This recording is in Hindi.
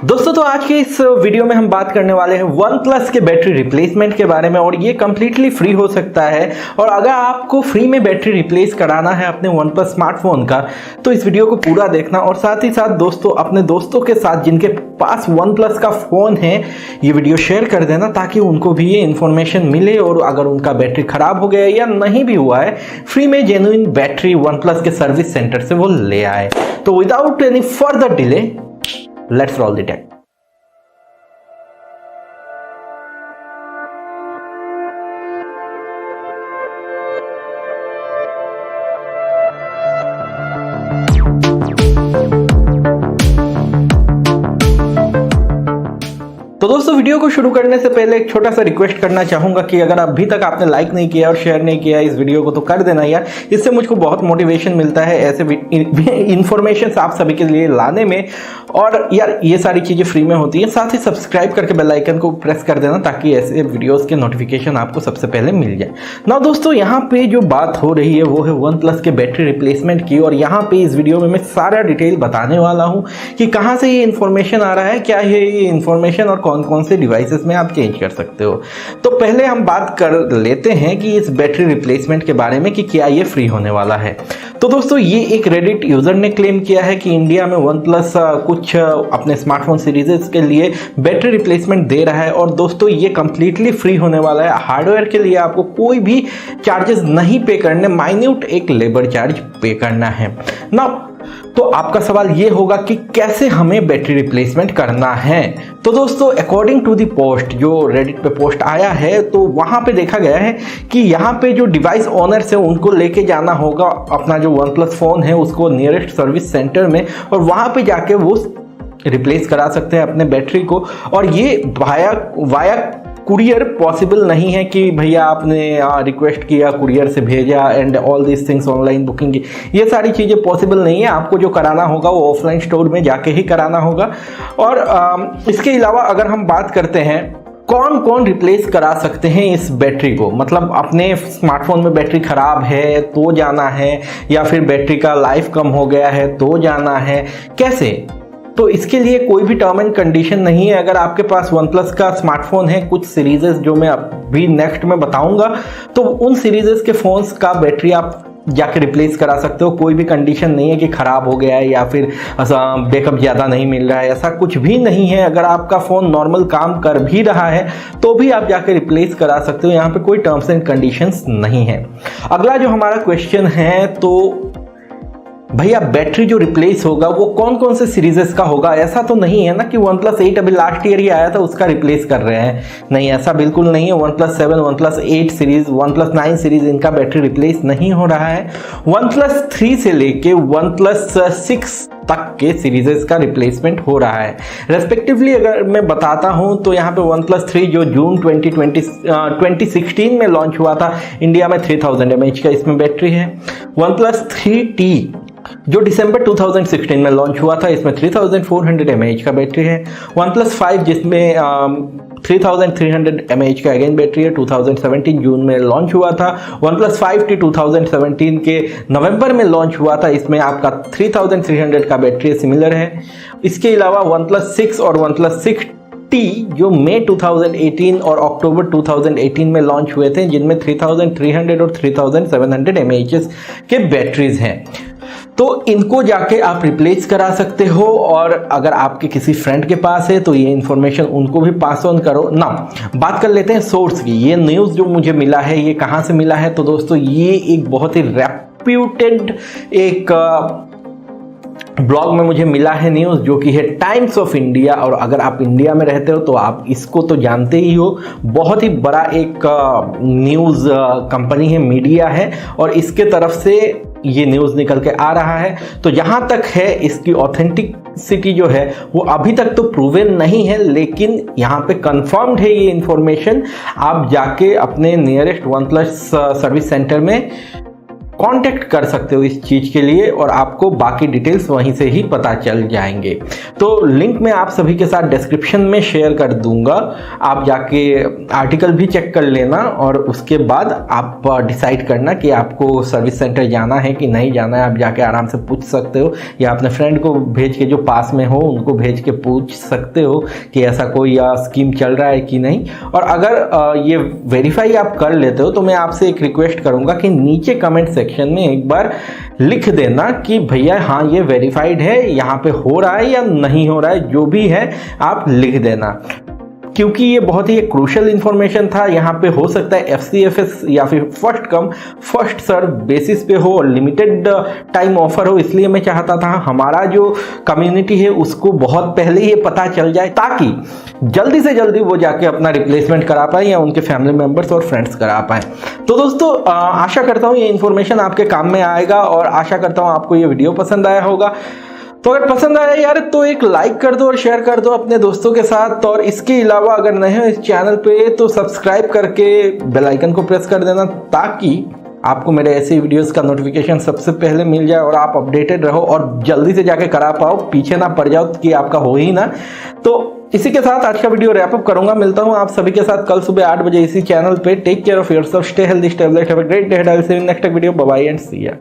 दोस्तों तो आज के इस वीडियो में हम बात करने वाले हैं वन प्लस के बैटरी रिप्लेसमेंट के बारे में और ये कम्प्लीटली फ्री हो सकता है। और अगर आपको फ्री में बैटरी रिप्लेस कराना है अपने वन प्लस स्मार्टफोन का तो इस वीडियो को पूरा देखना और साथ ही साथ दोस्तों अपने दोस्तों के साथ जिनके पास वन प्लस का फ़ोन है ये वीडियो शेयर कर देना ताकि उनको भी ये इन्फॉर्मेशन मिले और अगर उनका बैटरी ख़राब हो गया या नहीं भी हुआ है फ्री में जेन्युइन बैटरी वन प्लस के सर्विस सेंटर से वो ले आए। तो without any further delay let's roll the tape। तो दोस्तों वीडियो को शुरू करने से पहले एक छोटा सा रिक्वेस्ट करना चाहूंगा कि अगर अभी तक आपने लाइक नहीं किया और शेयर नहीं किया इस वीडियो को तो कर देना यार, इससे मुझको बहुत मोटिवेशन मिलता है ऐसे इन्फॉर्मेशन आप सभी के लिए लाने में। और यार ये सारी चीज़ें फ्री में होती हैं, साथ ही सब्सक्राइब करके बेल आइकन को प्रेस कर देना ताकि ऐसे वीडियोज़ के नोटिफिकेशन आपको सबसे पहले मिल जाए ना। दोस्तों यहाँ पे जो बात हो रही है वो है वन प्लस के बैटरी रिप्लेसमेंट की और यहाँ पे इस वीडियो में मैं सारा डिटेल बताने वाला हूँ कि कहाँ से ये इन्फॉर्मेशन आ रहा है, क्या है ये इन्फॉर्मेशन और कौन कौन से डिवाइसेस में आप चेंज कर सकते हो। तो पहले हम बात कर लेते हैं कि इस बैटरी रिप्लेसमेंट के बारे में कि क्या ये फ्री होने वाला है। तो दोस्तों ये एक रेडिट यूजर ने क्लेम किया है कि इंडिया में वन प्लस कुछ अपने स्मार्टफोन सीरीजेस के लिए बैटरी रिप्लेसमेंट दे रहा है और दोस्तों ये कंप्लीटली फ्री होने वाला है। हार्डवेयर के लिए आपको कोई भी चार्जेस नहीं पे करने, माइन्यूट एक लेबर चार्ज पे करना है ना। तो आपका सवाल ये होगा कि कैसे हमें बैटरी रिप्लेसमेंट करना है। तो दोस्तों अकॉर्डिंग टू द पोस्ट जो रेडिट पे पोस्ट आया है तो वहां पे देखा गया है कि यहाँ पे जो डिवाइस ओनर्स है उनको लेके जाना होगा अपना जो वन प्लस फ़ोन है उसको नियरेस्ट सर्विस सेंटर में और वहाँ पे जाके वो रिप्लेस करा सकते हैं अपने बैटरी को। और ये वाया कुरियर पॉसिबल नहीं है कि भैया आपने रिक्वेस्ट किया कुरियर से भेजा and all this things online booking की, ये सारी चीज़ें पॉसिबल नहीं है। आपको जो कराना होगा वो ऑफलाइन स्टोर में जाके ही कराना होगा। और इसके अलावा अगर हम बात करते हैं कौन कौन रिप्लेस करा सकते हैं इस बैटरी को, मतलब अपने स्मार्टफोन में बैटरी ख़राब है तो जाना है या फिर बैटरी का लाइफ कम हो गया है तो जाना है, कैसे? तो इसके लिए कोई भी टर्म एंड कंडीशन नहीं है। अगर आपके पास वन प्लस का स्मार्टफोन है, कुछ सीरीजेस जो मैं अभी नेक्स्ट में बताऊंगा, तो उन सीरीजेस के फ़ोन्स का बैटरी आप जाके रिप्लेस करा सकते हो। कोई भी कंडीशन नहीं है कि ख़राब हो गया है या फिर बैकअप ज़्यादा नहीं मिल रहा है, ऐसा कुछ भी नहीं है। अगर आपका फ़ोन नॉर्मल काम कर भी रहा है तो भी आप जाके रिप्लेस करा सकते हो, यहाँ पे कोई टर्म्स एंड कंडीशंस नहीं है। अगला जो हमारा क्वेश्चन है तो भैया बैटरी जो रिप्लेस होगा वो कौन कौन से सीरीजेस का होगा। ऐसा तो नहीं है ना कि OnePlus 8 अभी लास्ट ईयर ही आया था उसका रिप्लेस कर रहे हैं, नहीं ऐसा बिल्कुल नहीं है। OnePlus 7, OnePlus 8 series, OnePlus 9 series इनका बैटरी रिप्लेस नहीं हो रहा है। OnePlus 3 से लेके OnePlus 6 तक के सीरीजेस का रिप्लेसमेंट हो रहा है रेस्पेक्टिवली। अगर मैं बताता हूं तो यहाँ पे OnePlus 3 जो जून 2016 में लॉन्च हुआ था इंडिया में 3000 mAh का इसमें बैटरी है। OnePlus 3T जो दिसंबर 2016 में लॉन्च हुआ था इसमें 3400 mAh का बैटरी है। OnePlus 5 जिसमें 3300 mAh का अगेन बैटरी है, 2017 जून में लॉन्च हुआ था। OnePlus 5T 2017 के नवंबर में लॉन्च हुआ था, इसमें आपका 3300 का बैटरी सिमिलर है। इसके अलावा OnePlus 6 और OnePlus 6T जो मई 2018 और अक्टूबर 2018 में लॉन्च हुए थे जिनमें 3300 और 3700 mAh के बैटरीज हैं। तो इनको जाके आप रिप्लेस करा सकते हो और अगर आपके किसी फ्रेंड के पास है तो ये इन्फॉर्मेशन उनको भी पास ऑन करो ना। बात कर लेते हैं सोर्स की। ये न्यूज़ जो मुझे मिला है ये कहाँ से मिला है तो दोस्तों ये एक बहुत ही रेप्यूटेड एक ब्लॉग में मुझे मिला है न्यूज़ जो कि है टाइम्स ऑफ इंडिया। और अगर आप इंडिया में रहते हो तो आप इसको तो जानते ही हो, बहुत ही बड़ा एक न्यूज़ कंपनी है, मीडिया है और इसके तरफ से ये न्यूज़ निकल के आ रहा है। तो जहाँ तक है इसकी ऑथेंटिसिटी जो है वो अभी तक तो प्रूवन नहीं है, लेकिन यहाँ पे कंफर्म्ड है ये इन्फॉर्मेशन। आप जाके अपने nearest one plus service centre में कांटेक्ट कर सकते हो इस चीज़ के लिए और आपको बाकी डिटेल्स वहीं से ही पता चल जाएंगे। तो लिंक मैं आप सभी के साथ डिस्क्रिप्शन में शेयर कर दूंगा, आप जाके आर्टिकल भी चेक कर लेना और उसके बाद आप डिसाइड करना कि आपको सर्विस सेंटर जाना है कि नहीं जाना है। आप जाके आराम से पूछ सकते हो या अपने फ्रेंड को भेज के जो पास में हो उनको भेज के पूछ सकते हो कि ऐसा कोई स्कीम चल रहा है कि नहीं। और अगर ये वेरीफाई आप कर लेते हो तो मैं आपसे एक रिक्वेस्ट करूंगा कि नीचे कमेंट सेक्शन में एक बार लिख देना कि भैया हाँ ये वेरीफाइड है, यहाँ पे हो रहा है या नहीं हो रहा है, जो भी है आप लिख देना, क्योंकि ये बहुत ही क्रूशियल इन्फॉर्मेशन था। यहाँ पे हो सकता है FCFS या फिर first come first serve basis पे हो और लिमिटेड टाइम ऑफर हो, इसलिए मैं चाहता था हमारा जो कम्युनिटी है उसको बहुत पहले ये पता चल जाए ताकि जल्दी से जल्दी वो जाके अपना रिप्लेसमेंट करा पाए या उनके फैमिली मेम्बर्स और फ्रेंड्स करा पाए। तो दोस्तों आशा करता हूँ ये इन्फॉर्मेशन आपके काम में आएगा और आशा करता हूँ आपको ये वीडियो पसंद आया होगा। तो अगर पसंद आया यार तो एक लाइक कर दो और शेयर कर दो अपने दोस्तों के साथ, और इसके अलावा अगर नए हो इस चैनल पे तो सब्सक्राइब करके बेल आइकन को प्रेस कर देना ताकि आपको मेरे ऐसे वीडियोस का नोटिफिकेशन सबसे पहले मिल जाए और आप अपडेटेड रहो और जल्दी से जाके करा पाओ, पीछे ना पड़ जाओ कि आपका हो ही ना। तो इसी के साथ आज का वीडियो रैप अप करूंगा। मिलता हूं आप सभी के साथ कल सुबह 8 बजे इसी चैनल पे। Take care of yourself, stay healthy, stay blessed, have a great day, I will see you in next video. Bye bye and see या।